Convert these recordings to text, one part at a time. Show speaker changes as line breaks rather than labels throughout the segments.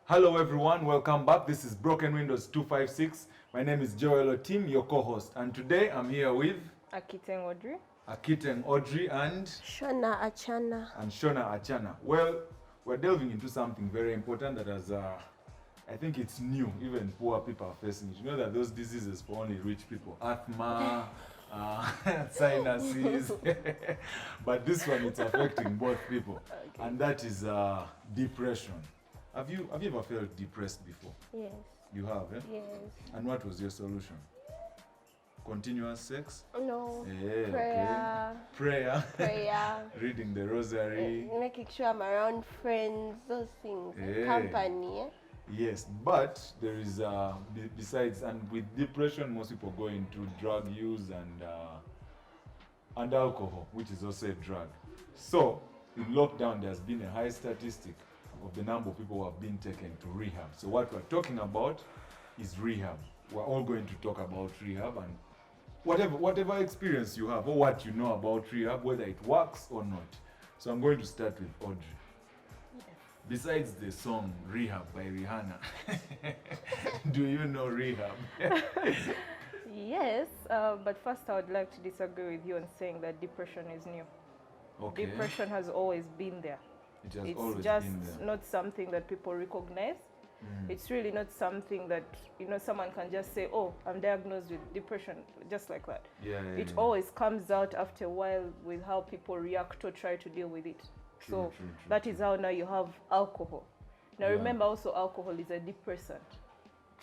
Hello everyone, welcome back. This is Broken Windows 256. My name is Joel Oteam, your co-host. And today I'm here with
Audrey.
Audrey and
Shona Achana.
Shona. Well, we're delving into something very important that has, I think it's new. Even poor people are facing it. You know that those diseases for only rich people, asthma, sinuses. But this one, it's affecting both people. Okay. And that is depression. Have you ever felt depressed before?
Yes.
You have, eh?
Yes.
And what was your solution? Continuous sex?
No.
Yeah,
Prayer.
okay. Prayer.
Prayer.
Reading the rosary.
Making sure I'm around friends, those things.
Yeah.
Company.
Yes, but there is, besides, and with depression, most people go into drug use and alcohol, which is also a drug. So, in lockdown, there's been a high statistic of the number of people who have been taken to rehab. So what we're talking about is rehab. We're all going to talk about rehab and whatever experience you have or what you know about rehab, whether it works or not. So I'm going to start with Audrey.
Yes.
Besides the song Rehab by Rihanna, do you know Rehab?
Yes, but first I would like to disagree with you on saying that depression is new.
Okay.
Depression has always been there.
It's
just not something that people recognize. It's really not something that, someone can just say, oh, I'm diagnosed with depression, just like that. It always comes out after a while with how people react or try to deal with it. True. That is how now you have alcohol. Now remember also alcohol is a depressant.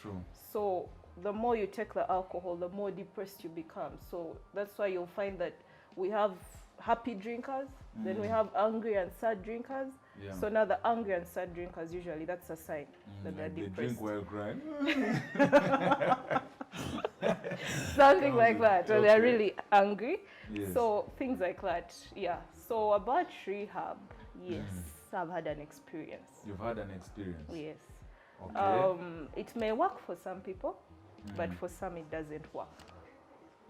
True.
So the more you take the alcohol, the more depressed you become. So that's why you'll find that we have happy drinkers, then we have angry and sad drinkers. Yeah. So now the angry and sad drinkers, usually that's a sign that they're depressed.
They drink while crying.
Something like that, or they're really angry.
Yes.
So things like that, yeah. So about rehab, yes, I've had an experience.
You've had an experience?
Yes.
Okay.
It may work for some people, but for some it doesn't work.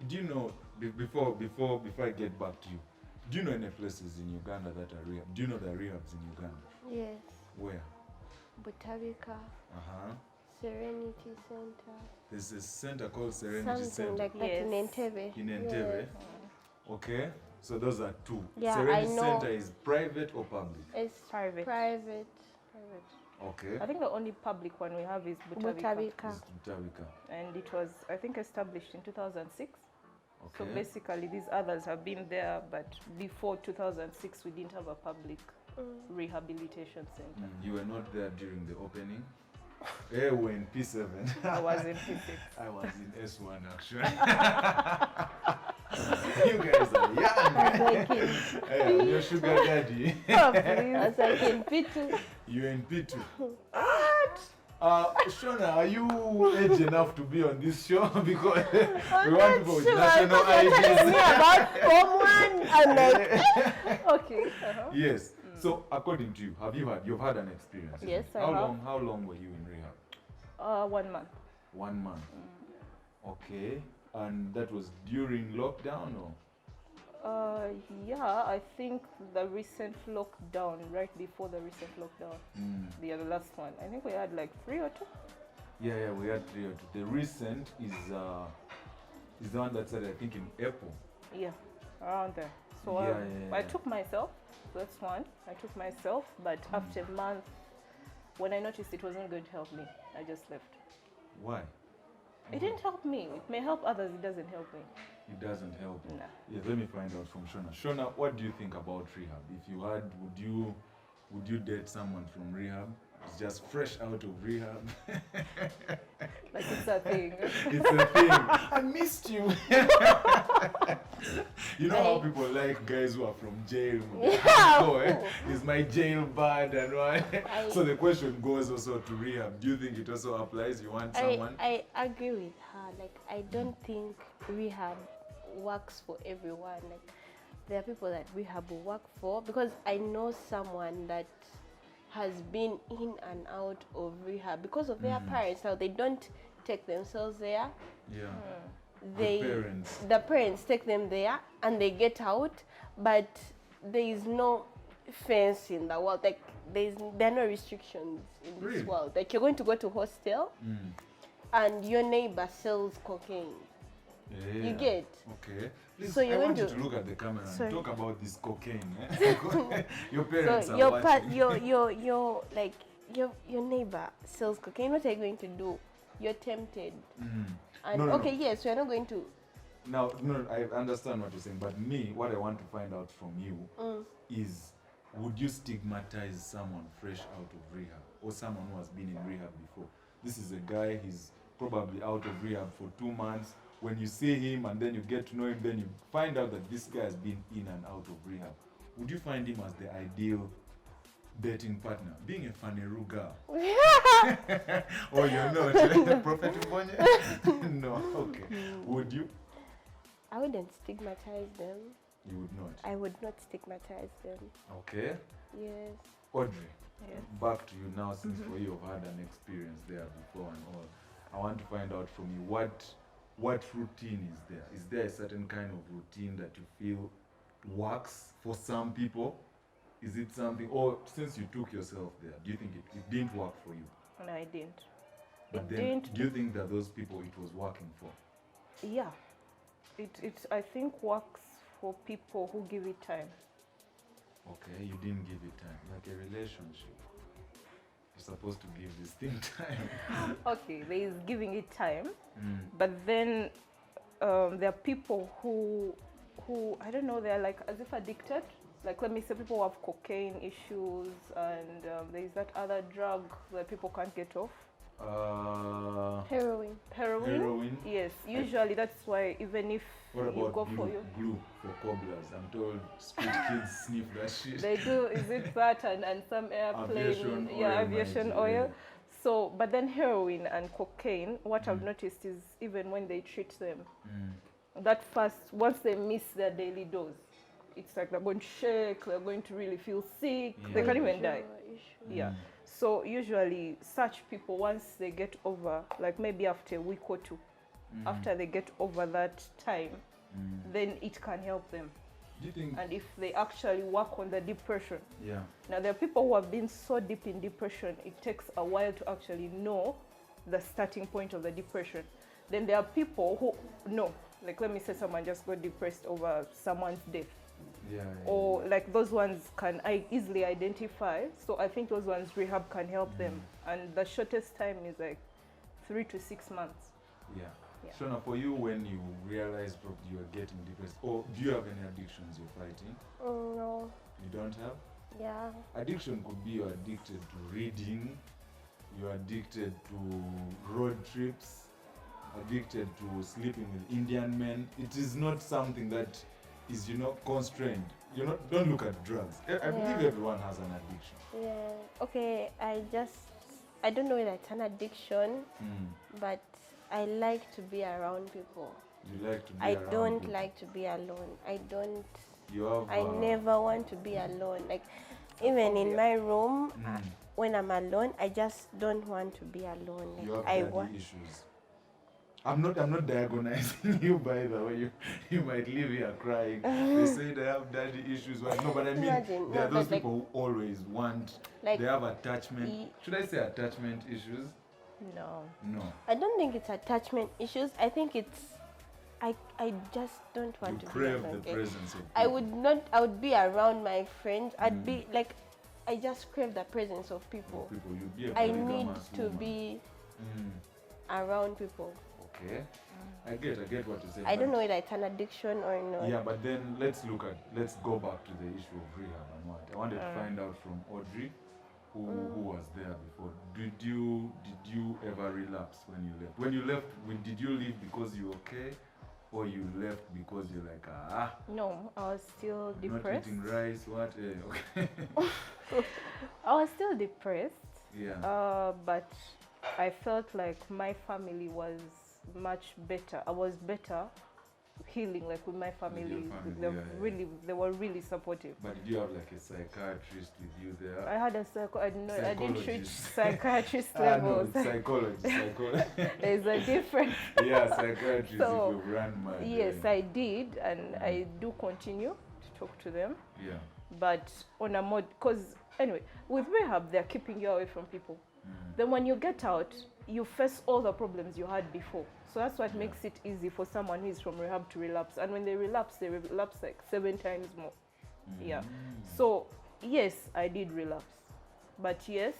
Do you know, before I get back to you, do you know any places in Uganda that are rehab? Do you know there are rehabs in Uganda?
Yes.
Where?
Butabika. Serenity Center.
There's a center called Serenity
Something
Center.
like that in Entebbe.
In Entebbe? Yes. Okay. So those are two.
Yeah,
Serenity
I know.
Center is private or public?
It's
private.
Private.
Okay.
I think the only public one we have is Butabika. And it was, I think, established in 2006. Okay. So basically these others have been there, but before 2006 we didn't have a public rehabilitation center.
You were not there during the opening? We were in P7.
I was in P6.
I was in S1 actually. You guys are young. Hey, I'm your sugar daddy.
Oh, please.
I was like in P2.
You're in P2. What? Shona, are you age enough to be on this show? Because we want people with national IDs.
About Form 1. I'm like,
okay.
Yes. So, according to you, you've had an experience?
Yes, I
have.
How
long were you in rehab?
1 month.
1 month. Okay. And that was during lockdown or?
Yeah, I think the recent lockdown, right before the recent lockdown, the last one. I think we had like 3 or 2.
Yeah, we had 3 or 2. The recent is the one that said I think in April.
Yeah, around there. So I took myself. That's one. I took myself, but after a month, when I noticed it wasn't going to help me, I just left.
Why?
It didn't help me. It may help others. It doesn't help me.
It doesn't help.
No.
Yes, let me find out from Shona. Shona, what do you think about rehab? If you had, would you date someone from rehab? It's just fresh out of rehab.
Like it's a thing.
It's a thing. I missed you. You know how people like guys who are from jail? Is my jail bad and what? So the question goes also to rehab. Do you think it also applies? You want someone?
I agree with her. Like, I don't think rehab works for everyone. Like, there are people that rehab will work for, because I know someone that has been in and out of rehab because of their parents. Now they don't take themselves there.
Yeah.
The parents take them there and they get out, but there is no fence in the world. Like there are no restrictions in this
Really?
world. Like you're going to go to hostel and your neighbor sells cocaine.
Yeah.
You get?
Okay. Please,
So you're
I
going
want you
to-
to look at the camera
Sorry.
and talk about this cocaine. Eh? Your parents
So
are
your
watching.
your neighbor sells cocaine. What are you going to do? You're tempted. And
No, no,
okay,
no.
yes, we're not going to.
Now, no, I understand what you're saying, but me, what I want to find out from you is, would you stigmatize someone fresh out of rehab or someone who has been in rehab before? This is a guy, he's probably out of rehab for 2 months. When you see him and then you get to know him, then you find out that this guy has been in and out of rehab. Would you find him as the ideal dating partner? Being a Faneru girl. Or you're not? Prophet Ubonye? No, okay. Would you?
I wouldn't stigmatize them.
You would not.
I would not stigmatize them.
Okay.
Yes.
Audrey,
Yes.
back to you now, since for you have had an experience there before and all. I want to find out from you, what routine is there? Is there a certain kind of routine that you feel works for some people? Is it something, or since you took yourself there, do you think it didn't work for you?
No, I didn't.
But
It
then,
didn't.
do you think that those people it was working for?
Yeah. It I think works for people who give it time.
Okay, you didn't give it time, like a relationship. You're supposed to give this thing time.
Okay, there is giving it time, but then there are people who I don't know, they're like as if addicted. Like, let me say, people who have cocaine issues, and there is that other drug that people can't get off.
Heroin.
Heroin?
Yes, usually that's why even if
What
you
about
go for
glue?
you,
Glue for cobblers. I'm told street kids sniff that shit.
they do. Is it that and some airplane?
Aviation oil,
Yeah, aviation
mind,
oil.
yeah.
So, but then heroin and cocaine, what I've noticed is even when they treat them, that first, once they miss their daily dose, it's like they're going to shake, they're going to really feel sick, they
Yeah.
can even die.
Issue.
Yeah. So usually such people, once they get over, like maybe after a week or two, after they get over that time, then it can help them.
Do you think?
And if they actually work on the depression.
Yeah.
Now there are people who have been so deep in depression, it takes a while to actually know the starting point of the depression. Then there are people who know, like let me say someone just got depressed over someone's death.
Yeah.
Or like those ones can I easily identify. So I think those ones rehab can help them. And the shortest time is like 3 to 6 months.
Yeah.
Yeah.
Shona, for you, when you realized probably you were getting depressed, or do you have any addictions you're fighting?
No.
You don't have?
Yeah.
Addiction could be you're addicted to reading, you're addicted to road trips, addicted to sleeping with Indian men. It is not something that is, constrained. Don't look at drugs. I believe everyone has an addiction.
Yeah. Okay. I don't know whether it's an addiction, but I like to be around people.
You like to be
I
around
don't
people.
like to be alone.
You have,
I never want to be alone. Like even in my room, when I'm alone, I just don't want to be alone. Like
you have
I
daddy
want.
issues. I'm not diagonizing you, by the way. You might leave here crying. They say they have daddy issues. Well, no, but I mean,
Imagine,
there are
no,
those
but like-
people who always want.
Like,
they have attachment. Should I say attachment issues?
No.
No.
I don't think it's attachment issues. I think it's. I just don't want
You
to
crave
be alone.
the presence of people.
I would not. I would be around my friends. I'd be like. I just crave the presence of people.
You'll be a
I need
polygamous
to
woman.
be around people.
Okay. I get what you're saying.
I don't
but-
know whether it's an addiction or not.
Yeah, but then let's go back to the issue of rehab and what. I wanted to find out from Audrey, who was there before. Did you ever relapse when you left? When you left, did you leave because you were okay, or you left because you're like
No, I was still
not
depressed.
eating rice? What? Okay.
I was still depressed.
Yeah.
But I felt like my family was much better. I was better healing, like with my family.
family,
They were really supportive.
But did you have like a psychiatrist with you there?
I had a I didn't reach
Psychologist.
psychiatrist
No,
levels.
it's psychology.
There's a difference.
Yeah, psychiatrist
So,
if you've run mad.
Yes, I did, and I do continue to talk to them.
Yeah.
but on a more, because anyway, with rehab, they're keeping you away from people. Then when you get out, you face all the problems you had before. So that's what makes it easy for someone who is from rehab to relapse. And when they relapse like 7 times more. Yeah. So yes, I did relapse. But yes,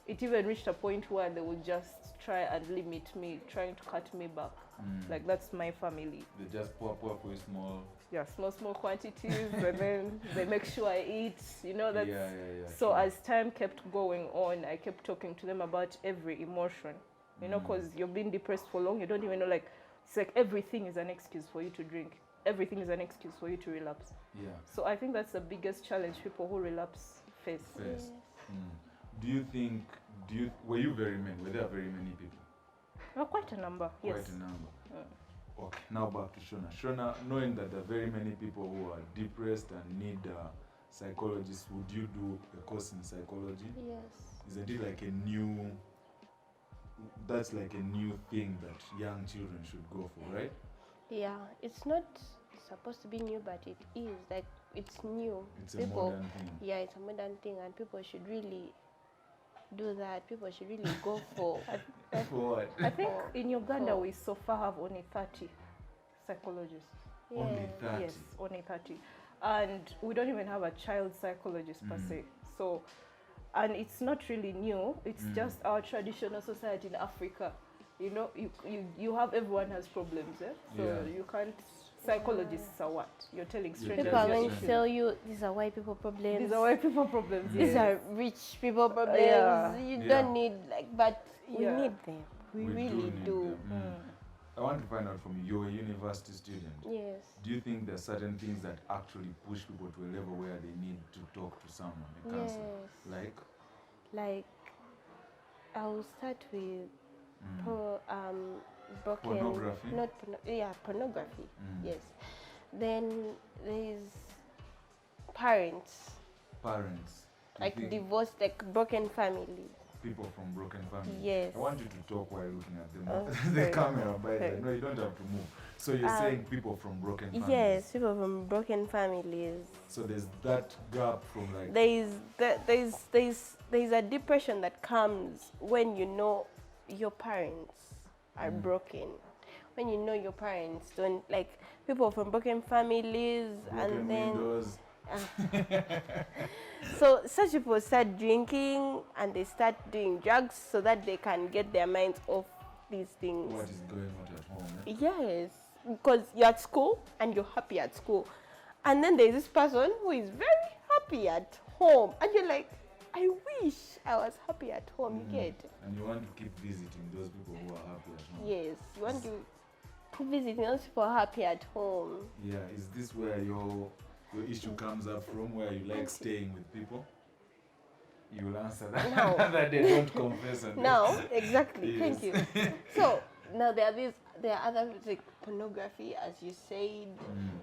it even reached a point where they would just try and limit me, trying to cut me back. Like, that's my family.
They just pour for small.
Yeah, small quantities, and then they make sure I eat, you know, that's... So
sure.
as time kept going on, I kept talking to them about every emotion, you know, because you've been depressed for long, you don't even know, like, it's like everything is an excuse for you to drink. Everything is an excuse for you to relapse.
Yeah.
So I think that's the biggest challenge people who relapse face.
Do you think, were you very many? Were there very many people?
Oh, quite a number, yes.
Quite a number. Okay, now back to Shona. Shona, knowing that there are very many people who are depressed and need psychologists, would you do a course in psychology?
Yes.
Isn't it like a new, that's like a new thing that young children should go for, right?
Yeah, it's not supposed to be new, but it is. Like, it's new.
It's a modern thing.
Yeah, it's a modern thing, and people should really do that. People should really go for...
For what?
I think in Uganda we so far have only 30 psychologists.
Only 30?
Yes, only 30. And we don't even have a child psychologist per se. So, and it's not really new. It's just our traditional society in Africa. You know, you have, everyone has problems, eh? So you can't, psychologists are what? You're telling strangers.
People are going to tell you, these are white people problems.
These are white people problems.
These are rich people problems.
Yeah.
You don't need, like, but we need them. We really do.
I want to find out from you, you're a university student.
Yes.
Do you think there are certain things that actually push people to a level where they need to talk to someone, a counselor?
Yes.
Like,
I will start with broken...
Pornography?
Pornography. Yes. Then there's parents.
Parents.
Like divorced, like broken families.
People from broken families.
Yes.
I want you to talk while looking at the camera, by the way. No, you don't have to move. So you're saying people from broken families?
Yes, people from broken families.
So there's that gap from, like...
There's a depression that comes when you know your parents are broken. When you know your parents don't, like, people from broken families,
broken
and then
windows.
So such people start drinking and they start doing drugs so that they can get their minds off these things.
What is going on at home? Eh?
Yes, because you're at school and you're happy at school, and then there's this person who is very happy at home, and you're like, I wish I was happy at home. You get?
And you want to keep visiting those people who are happy at home.
Yes, you want to keep visiting those people who are happy at home.
Yeah, is this where your issue comes up from, where you like staying with people? You will answer that.
No.
That they don't confess. And
No, exactly.
Yes.
Thank you. So now there are other, like, pornography, as you said.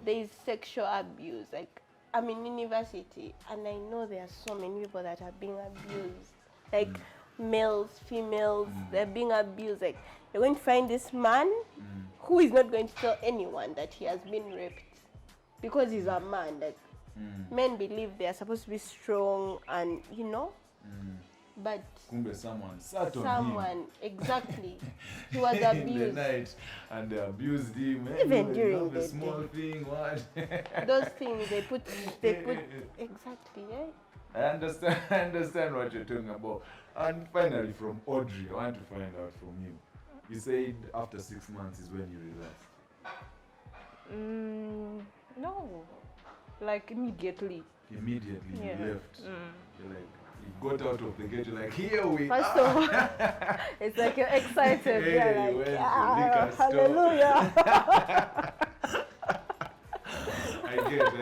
There is sexual abuse. Like, I'm in university, and I know there are so many people that are being abused. Like males, females, they're being abused. Like, you're going to find this man who is not going to tell anyone that he has been raped because he's a man. Like, men believe they are supposed to be strong, and you know, but
someone sat on him.
Exactly, he was
in
abused
the night, and they abused him.
Even during
the
the
small
day.
thing. What?
Those things they put exactly.
I understand what you're talking about. And finally, from Audrey, I want to find out from you. You said after 6 months is when you relapsed.
No, like immediately.
Immediately
Yeah.
you left. You're like, you got out of the gate. You're like, here we
First
are.
of all, it's like you're excited.
Hey,
Yeah,
you
like,
went to liquor store.
hallelujah.
I get.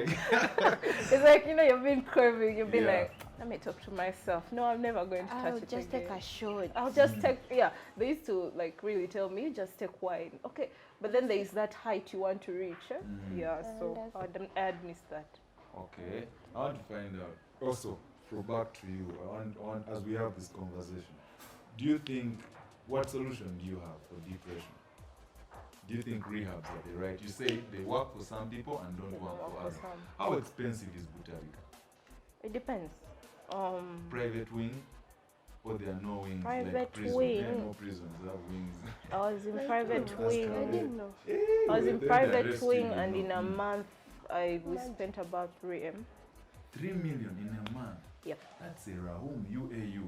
It's like, you know, you've been craving. You've been
Yeah.
like, let me talk to myself. No, I'm never going to touch
I'll
it
just
again.
take a shot.
I'll just take, yeah. They used to like really tell me, just take wine. Okay. But then there is that height you want to reach. Eh? Yeah, so I'd miss that.
Okay. I want to find out. Also, for back to you, I want, as we have this conversation, do you think, what solution do you have for depression? Do you think rehabs are the right? You say they work for some people and don't work for others. How expensive is Butarika?
It depends.
Private wing, or there are no wings?
Private
like prison.
wing.
There are no prisons that have wings.
I was in private wing.
I didn't know.
I was in
They're
private
arresting
wing,
you,
and
no?
in a month, we spent about 3 M.
3 million in a month.
Yep.
That's a Rahum UAU.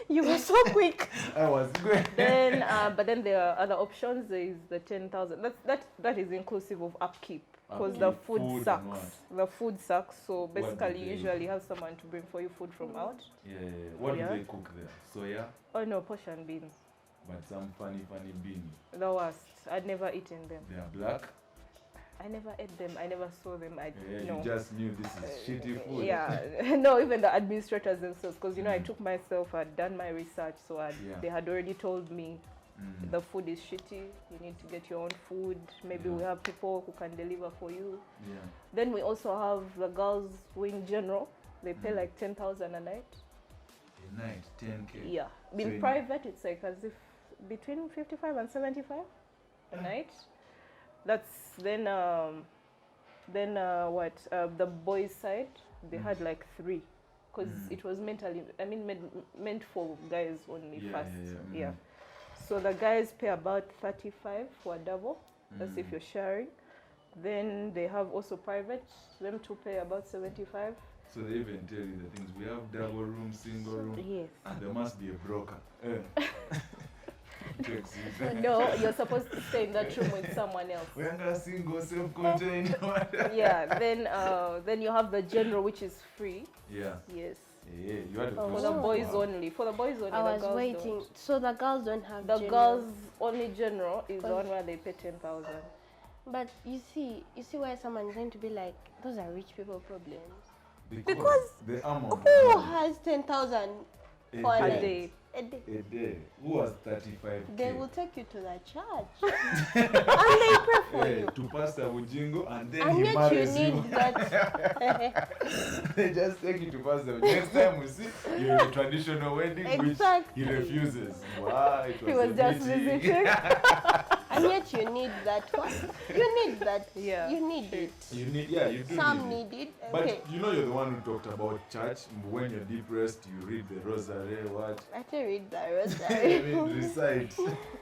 You were so quick.
I was good.
Then, but then there are other options. There is the 10,000. That is inclusive of upkeep, because the
Upkeep, food
food
and
sucks.
what?
The food sucks. So
What do
basically,
they-
you usually have someone to bring for you food from out.
Yeah. What
Yeah.
do they cook there? Soya,
Oh no, portion beans.
but some funny bean.
The worst. I'd never eaten them.
They are black.
I never ate them. I never saw them.
Yeah,
no.
you just knew this is shitty food.
Yeah, no, even the administrators themselves, because I took myself, I'd done my research, so
Yeah.
they had already told me
Mm.
the food is shitty. You need to get your own food. Maybe we
Yeah.
have people who can deliver for you.
Yeah.
Then we also have the girls wing general. They pay
Mm.
like 10,000 a night.
A night, 10K.
Yeah,
So
in
in-
private it's like as if between 55 and 75 a night. That's then what the boys' side they had like 3, because it was meant for guys only first.
Yeah.
So the guys pay about 35 for a double. That's if you're sharing. Then they have also private. Them to pay about 75.
So they even tell you the things. We have double room, single room.
Yes.
And there must be a broker.
No, you're supposed to stay in that room with someone else.
We are single, self-contained.
Yeah. Then you have the general, which is free.
Yeah.
Yes.
Yeah, you had to
Oh,
For
close
the
the
boys
door.
only. For the boys only.
I
the
was
girls
waiting.
don't.
So the girls don't have
The
general.
girls only general is the one where they pay 10,000.
But you see why someone is going to be like, those are rich people problems.
Because the amount.
Who has 10,000 for
A
a
day.
a day?
A day. Who has 35K?
They will take you to the church and they pray for
Yeah,
you.
to Pastor Bujingo, and then
And
he
yet you
marries you.
need that.
They just take you to Pastor. Next time we see you're in a traditional wedding,
Exactly.
which he refuses. Why? It
He was
a
just
meeting.
visiting.
And yet you need that one. You need that.
Yeah.
You need it.
You need, yeah, you do
Some
need it.
need it.
But
Okay.
you know you're the one who talked about church. When you're depressed, you read the rosary, what?
I can read the
I
rosary.
mean, recite.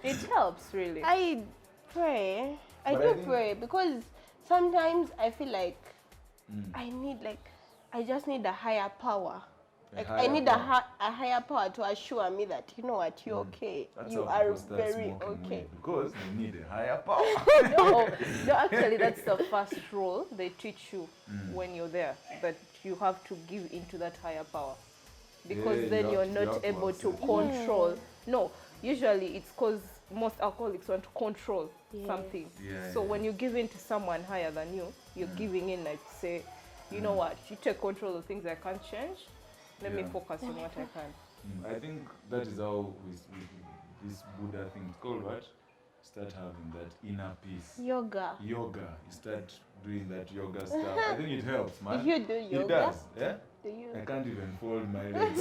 It helps really.
I pray. I
But
do
I think-
pray because sometimes I feel like
Mm.
I just need a higher power.
A
Like
higher
I need
power.
a higher power to assure me that you know what, you're okay.
That's
You
how
are
people start
very
smoking
okay.
weed, because they need a higher power.
no, actually, that's the first rule they teach you when you're there, that you have to give into that higher power, because
Yeah,
then
you
you're
have to
not able to
accept it.
control. No, usually it's because most alcoholics want to control
Yes.
something.
Yeah,
So
yeah.
when you give in to someone higher than you, you're giving in, like, say, you know what, you take control of things I can't change. Let me
Yeah.
focus on what I can.
I think that is how this Buddha thing is called, what? Start having that inner peace.
Yoga.
Yoga. You start doing that yoga stuff. I think it helps, man.
You do
It
yoga?
does. Yeah?
Do you?
I can't even fold my legs.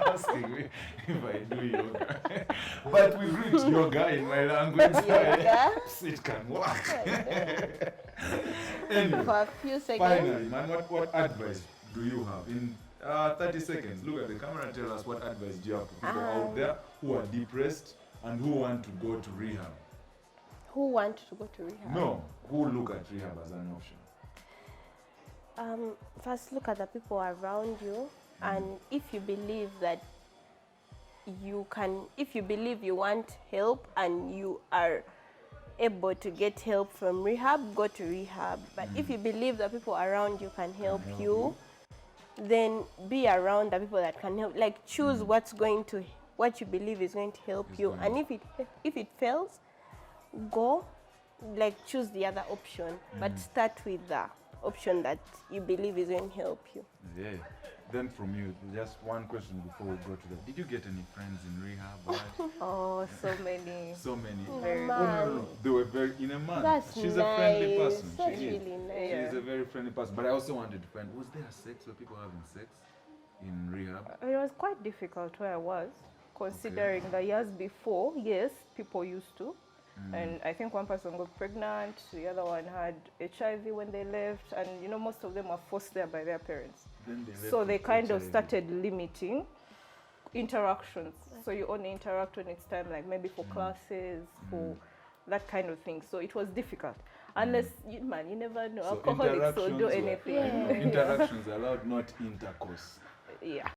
Asking me if I do yoga. But we greet yoga in my language.
Yoga?
It can work.
For
Anyway,
a few seconds.
finally, man, what advice do you have? In 30 seconds, look at the camera and tell us what advice do you have to people out there who are depressed and who want to go to rehab?
Who want to go to rehab?
No, who look at rehab as an option?
First look at the people around you, and if you believe that you can, if you believe you want help and you are able to get help from rehab, go to rehab. But if you believe the people around you can help you, then be around the people that can help. Like choose what you believe is going to help
Is
you,
going
and if it fails, go, like choose the other option, but start with the option that you believe is going to help you.
Yeah. Then from you, just one question before we go to that. Did you get any friends in rehab? What?
Oh, so many.
So many.
Very
Oh, no. They were very in a month.
That's
She's
nice.
a friendly person.
That's
She is.
really nice.
Yeah.
She's a very friendly person. But I also wanted to find, was there sex? Were people having sex in rehab?
It was quite difficult where I was, considering the years before, yes, people used to. And I think one person got pregnant, the other one had HIV when they left, and you know, most of them were forced there by their parents. So they kind of started limiting interactions. So you only interact when it's time, like maybe for classes, for that kind of thing. So it was difficult. Unless, you never know.
So
Alcoholics will do anything.
interactions allowed, not intercourse.
Yeah.